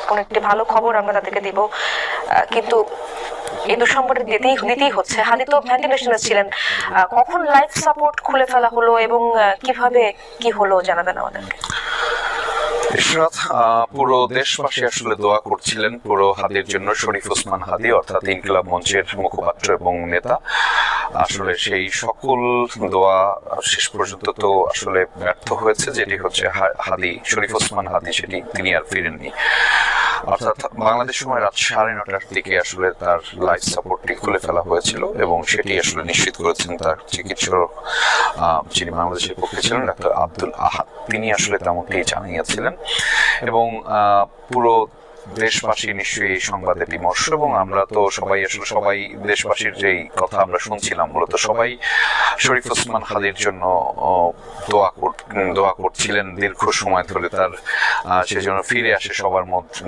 কোনো একটি ভালো খবর আমরা তাদেরকে দিব, কিন্তু এই দুঃসংবাদটা দিতেই হচ্ছে। হাদি তো ভেন্টিলেশনে ছিলেন, কখন লাইফ সাপোর্ট খুলে ফেলা হলো এবং কিভাবে কি হলো জানাবেন আমাদেরকে। ইশরাত, পুরো দেশবাসী আসলে দোয়া করছিলেন পুরো হাদির জন্য। শরীফ ওসমান হাদি অর্থাৎ ইনকিলাব মঞ্চের মুখপাত্র এবং নেতা, আসলে সেই সকল দোয়া শেষ পর্যন্ত তো আসলে ব্যর্থ হয়েছে। যেটি হচ্ছে হাদি, শরীফ ওসমান হাদি, সেটি তিনি আর ফিরেননি। অর্থাৎ বাংলাদেশ সময় রাত 9:30টার দিকে আসলে তার লাইফ সাপোর্টটি খুলে ফেলা হয়েছিল এবং সেটি আসলে নিশ্চিত করেছেন তার চিকিৎসক যিনি বাংলাদেশের পক্ষে ছিলেন, ডাক্তার আব্দুল আহাদ। তিনি আসলে তেমনটি জানিয়েছিলেন এবং পুরো দেশবাসী নিশ্চয়ই এই সংবাদে বিমর্ষ। এবং আমরা তো সবাই দেশবাসীর যেই কথা আমরা শুনছিলাম, মূলত সবাই শরীফ ওসমান হাদির জন্য দোয়া করছিলেন দীর্ঘ সময় ধরে, তার সে যেন ফিরে আসে সবার মধ্যে।